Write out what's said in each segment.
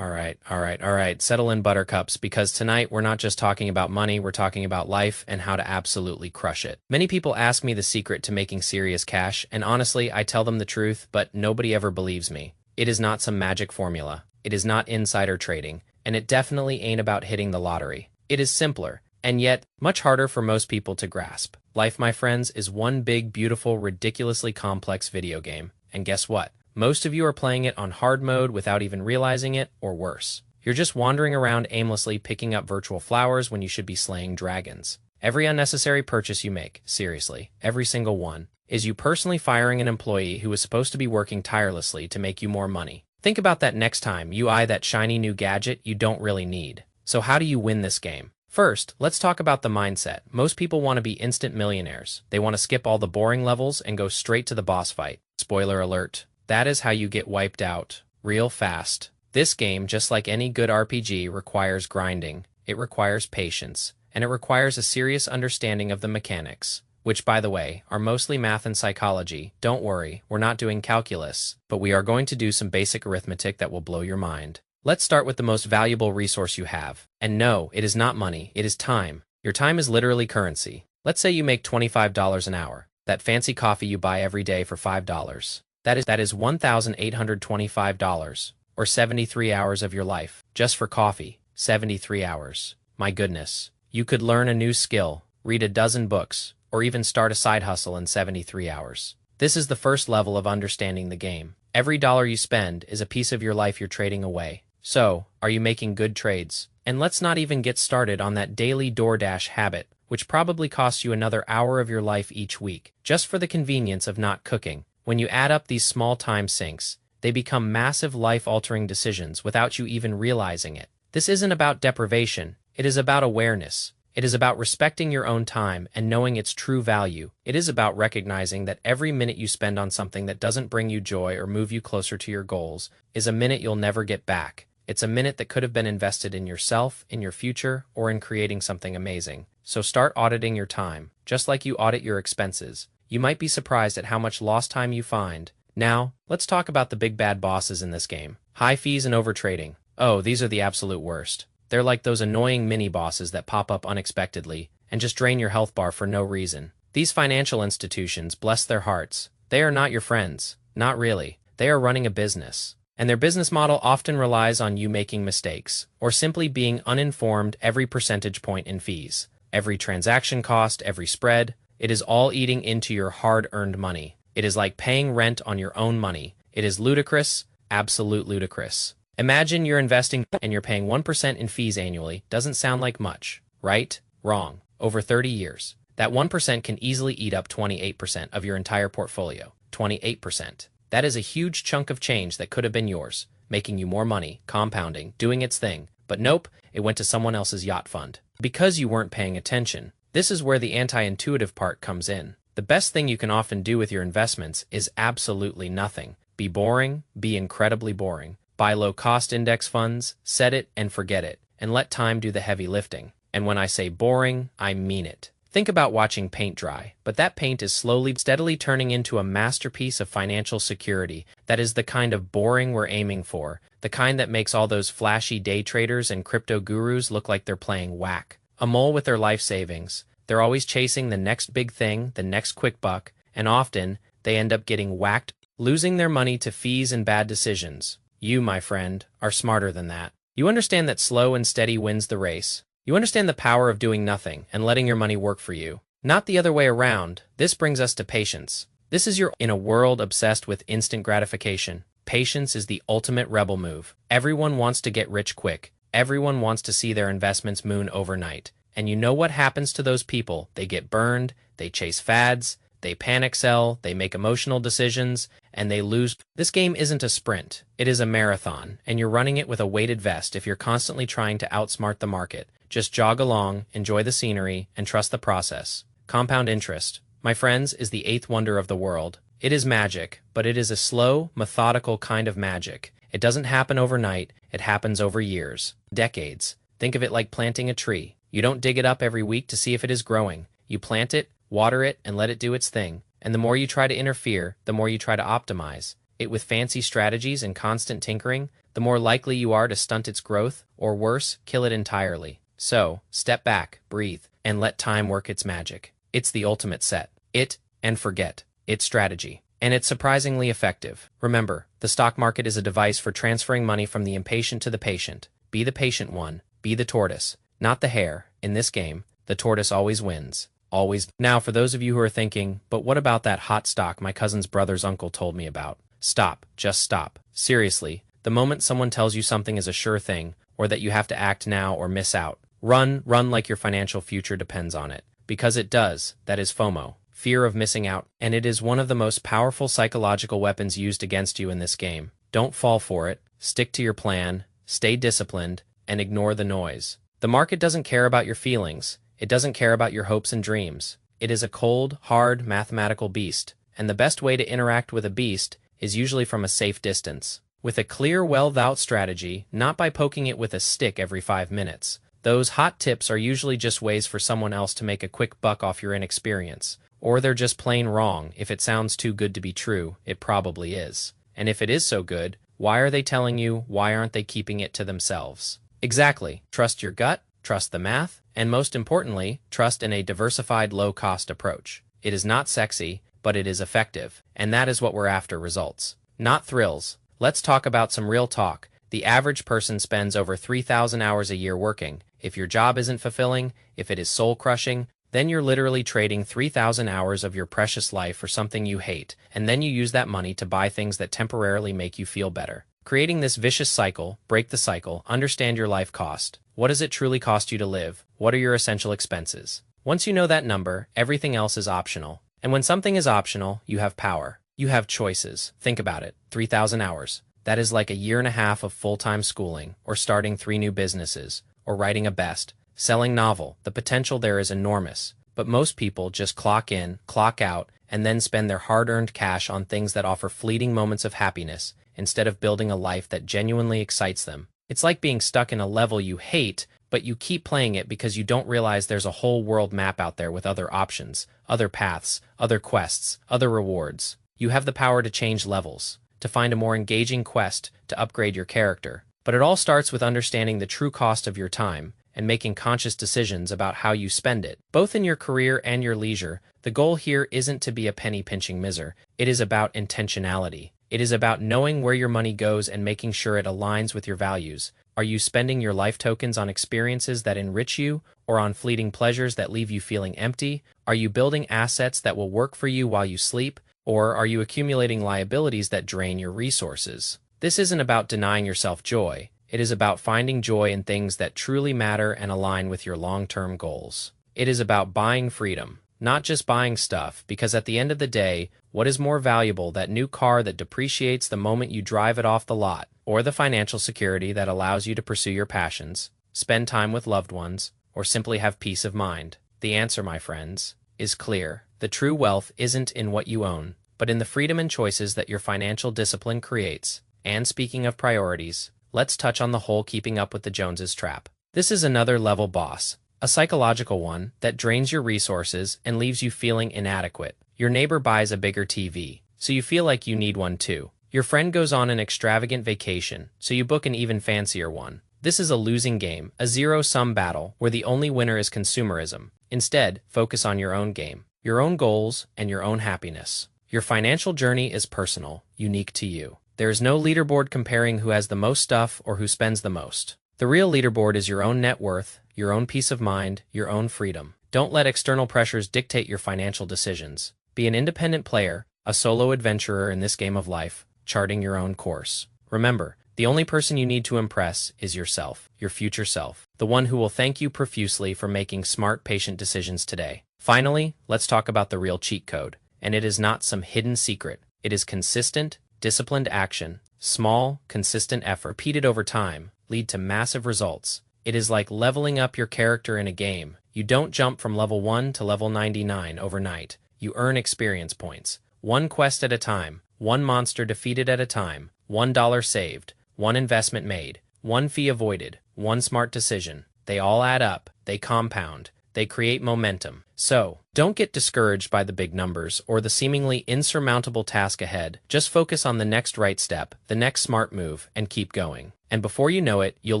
All right. Settle in, buttercups, because tonight we're not just talking about money, we're talking about life and how to absolutely crush it. Many people ask me the secret to making serious cash, and honestly, I tell them the truth, but nobody ever believes me. It is not some magic formula. It is not insider trading, and it definitely ain't about hitting the lottery. It is simpler, and yet much harder for most people to grasp. Life, my friends, is one big, beautiful, ridiculously complex video game. And guess what? Most of you are playing it on hard mode without even realizing it, or worse. You're just wandering around aimlessly picking up virtual flowers when you should be slaying dragons. Every unnecessary purchase you make, seriously, every single one, is you personally firing an employee who is supposed to be working tirelessly to make you more money. Think about that next time you eye that shiny new gadget you don't really need. So how do you win this game? First, let's talk about the mindset. Most people want to be instant millionaires. They want to skip all the boring levels and go straight to the boss fight. Spoiler alert. That is how you get wiped out, real fast. This game, just like any good RPG, requires grinding, it requires patience, and it requires a serious understanding of the mechanics, which, by the way, are mostly math and psychology. Don't worry, we're not doing calculus, but we are going to do some basic arithmetic that will blow your mind. Let's start with the most valuable resource you have. And no, it is not money, it is time. Your time is literally currency. Let's say you make $25 an hour, that fancy coffee you buy every day for $5. That is $1,825, or 73 hours of your life, just for coffee. 73 hours. My goodness. You could learn a new skill, read a dozen books, or even start a side hustle in 73 hours. This is the first level of understanding the game. Every dollar you spend is a piece of your life you're trading away. So, are you making good trades? And let's not even get started on that daily DoorDash habit, which probably costs you another hour of your life each week, just for the convenience of not cooking. When you add up these small time sinks, they become massive life-altering decisions without you even realizing it. This isn't about deprivation, it is about awareness. It is about respecting your own time and knowing its true value. It is about recognizing that every minute you spend on something that doesn't bring you joy or move you closer to your goals is a minute you'll never get back. It's a minute that could have been invested in yourself, in your future, or in creating something amazing. So start auditing your time, just like you audit your expenses. You might be surprised at how much lost time you find. Now, let's talk about the big bad bosses in this game. High fees and overtrading. Oh, these are the absolute worst. They're like those annoying mini-bosses that pop up unexpectedly and just drain your health bar for no reason. These financial institutions, bless their hearts, they are not your friends. Not really. They are running a business. And their business model often relies on you making mistakes, or simply being uninformed every percentage point in fees. Every transaction cost, every spread, it is all eating into your hard-earned money. It is like paying rent on your own money. It is ludicrous, absolute ludicrous. Imagine you're investing and you're paying 1% in fees annually. Doesn't sound like much, right? Wrong. Over 30 years, that 1% can easily eat up 28% of your entire portfolio. 28%. That is a huge chunk of change that could have been yours, making you more money, compounding, doing its thing. But nope, it went to someone else's yacht fund. Because you weren't paying attention. This is where the anti-intuitive part comes in. The best thing you can often do with your investments is absolutely nothing. Be boring, be incredibly boring. Buy low-cost index funds, set it and forget it, and let time do the heavy lifting. And when I say boring, I mean it. Think about watching paint dry, but that paint is slowly, steadily turning into a masterpiece of financial security. That is the kind of boring we're aiming for, the kind that makes all those flashy day traders and crypto gurus look like they're playing whack. A mole with their life savings. They're always chasing the next big thing, the next quick buck, and often they end up getting whacked, losing their money to fees and bad decisions. You, my friend, are smarter than that. You understand that slow and steady wins the race. You understand the power of doing nothing and letting your money work for you. Not the other way around. This brings us to patience. This is in a world obsessed with instant gratification. Patience is the ultimate rebel move. Everyone wants to get rich quick. Everyone wants to see their investments moon overnight. And you know what happens to those people? They get burned, they chase fads, they panic sell, they make emotional decisions, and they lose. This game isn't a sprint, it is a marathon, and you're running it with a weighted vest if you're constantly trying to outsmart the market. Just jog along, enjoy the scenery, and trust the process. Compound interest, my friends, is the eighth wonder of the world. It is magic, but it is a slow, methodical kind of magic. It doesn't happen overnight, it happens over years, decades. Think of it like planting a tree. You don't dig it up every week to see if it is growing. You plant it, water it, and let it do its thing. And the more you try to interfere, the more you try to optimize it with fancy strategies and constant tinkering, the more likely you are to stunt its growth, or worse, kill it entirely. So, step back, breathe, and let time work its magic. It's the ultimate set it and forget it strategy. And it's surprisingly effective. Remember, the stock market is a device for transferring money from the impatient to the patient. Be the patient one. Be the tortoise, not the hare. In this game, the tortoise always wins. Always. Now, for those of you who are thinking, but what about that hot stock my cousin's brother's uncle told me about? Stop. Just stop. Seriously, the moment someone tells you something is a sure thing, or that you have to act now or miss out, run like your financial future depends on it. Because it does. That is FOMO. Fear of missing out, and it is one of the most powerful psychological weapons used against you in this game. Don't fall for it, stick to your plan, stay disciplined, and ignore the noise. The market doesn't care about your feelings, it doesn't care about your hopes and dreams. It is a cold, hard, mathematical beast, and the best way to interact with a beast is usually from a safe distance. With a clear, well-thought strategy, not by poking it with a stick every 5 minutes. Those hot tips are usually just ways for someone else to make a quick buck off your inexperience. Or they're just plain wrong. If it sounds too good to be true, it probably is. And if it is so good, why are they telling you? Why aren't they keeping it to themselves? Exactly. Trust your gut, trust the math, and most importantly, trust in a diversified low-cost approach. It is not sexy, but it is effective. And that is what we're after, results. Not thrills. Let's talk about some real talk. The average person spends over 3,000 hours a year working. If your job isn't fulfilling, if it is soul-crushing, then you're literally trading 3,000 hours of your precious life for something you hate, and then you use that money to buy things that temporarily make you feel better. Creating this vicious cycle, break the cycle, understand your life cost. What does it truly cost you to live? What are your essential expenses? Once you know that number, everything else is optional. And when something is optional, you have power. You have choices. Think about it. 3,000 hours. That is like a year and a half of full-time schooling, or starting 3 new businesses, or writing a best-selling novel. The potential there is enormous, but most people just clock in, clock out, and then spend their hard-earned cash on things that offer fleeting moments of happiness instead of building a life that genuinely excites them. It's like being stuck in a level you hate, but you keep playing it because you don't realize there's a whole world map out there with other options, other paths, other quests, other rewards. You have the power to change levels, to find a more engaging quest, to upgrade your character. But it all starts with understanding the true cost of your time and making conscious decisions about how you spend it. Both in your career and your leisure, the goal here isn't to be a penny-pinching miser. It is about intentionality. It is about knowing where your money goes and making sure it aligns with your values. Are you spending your life tokens on experiences that enrich you, or on fleeting pleasures that leave you feeling empty? Are you building assets that will work for you while you sleep, or are you accumulating liabilities that drain your resources? This isn't about denying yourself joy. It is about finding joy in things that truly matter and align with your long-term goals. It is about buying freedom, not just buying stuff, because at the end of the day, what is more valuable, that new car that depreciates the moment you drive it off the lot, or the financial security that allows you to pursue your passions, spend time with loved ones, or simply have peace of mind? The answer, my friends, is clear. The true wealth isn't in what you own, but in the freedom and choices that your financial discipline creates. And speaking of priorities, let's touch on the whole keeping up with the Joneses trap. This is another level boss, a psychological one that drains your resources and leaves you feeling inadequate. Your neighbor buys a bigger TV, so you feel like you need one too. Your friend goes on an extravagant vacation, so you book an even fancier one. This is a losing game, a zero-sum battle where the only winner is consumerism. Instead, focus on your own game, your own goals, and your own happiness. Your financial journey is personal, unique to you. There is no leaderboard comparing who has the most stuff or who spends the most. The real leaderboard is your own net worth, your own peace of mind, your own freedom. Don't let external pressures dictate your financial decisions. Be an independent player, a solo adventurer in this game of life, charting your own course. Remember, the only person you need to impress is yourself, your future self, the one who will thank you profusely for making smart, patient decisions today. Finally, let's talk about the real cheat code. And it is not some hidden secret. It is consistent, disciplined action. Small, consistent effort repeated over time lead to massive results. It is like leveling up your character in a game. You don't jump from level 1 to level 99 overnight. You earn experience points. One quest at a time, one monster defeated at a time, $1 saved, one investment made, one fee avoided, one smart decision. They all add up, they compound, they create momentum. So, Don't get discouraged by the big numbers or the seemingly insurmountable task ahead. Just focus on the next right step, the next smart move, and keep going. And before you know it, you'll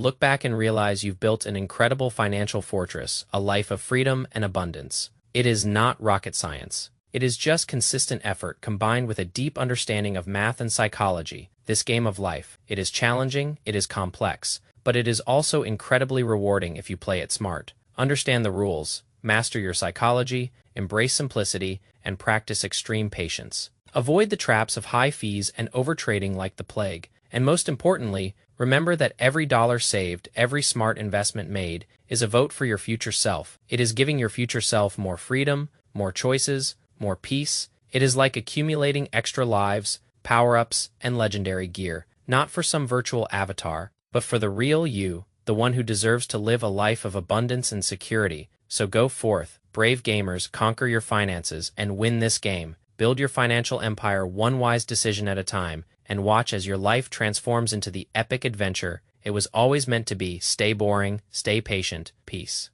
look back and realize you've built an incredible financial fortress, a life of freedom and abundance. It is not rocket science. It is just consistent effort combined with a deep understanding of math and psychology, this game of life. It is challenging, it is complex, but it is also incredibly rewarding if you play it smart. Understand the rules, master your psychology, embrace simplicity, and practice extreme patience. Avoid the traps of high fees and overtrading like the plague. And most importantly, remember that every dollar saved, every smart investment made, is a vote for your future self. It is giving your future self more freedom, more choices, more peace. It is like accumulating extra lives, power-ups, and legendary gear, not for some virtual avatar, but for the real you, the one who deserves to live a life of abundance and security. So go forth, brave gamers, conquer your finances, and win this game. Build your financial empire one wise decision at a time, and watch as your life transforms into the epic adventure it was always meant to be. Stay boring, stay patient, peace.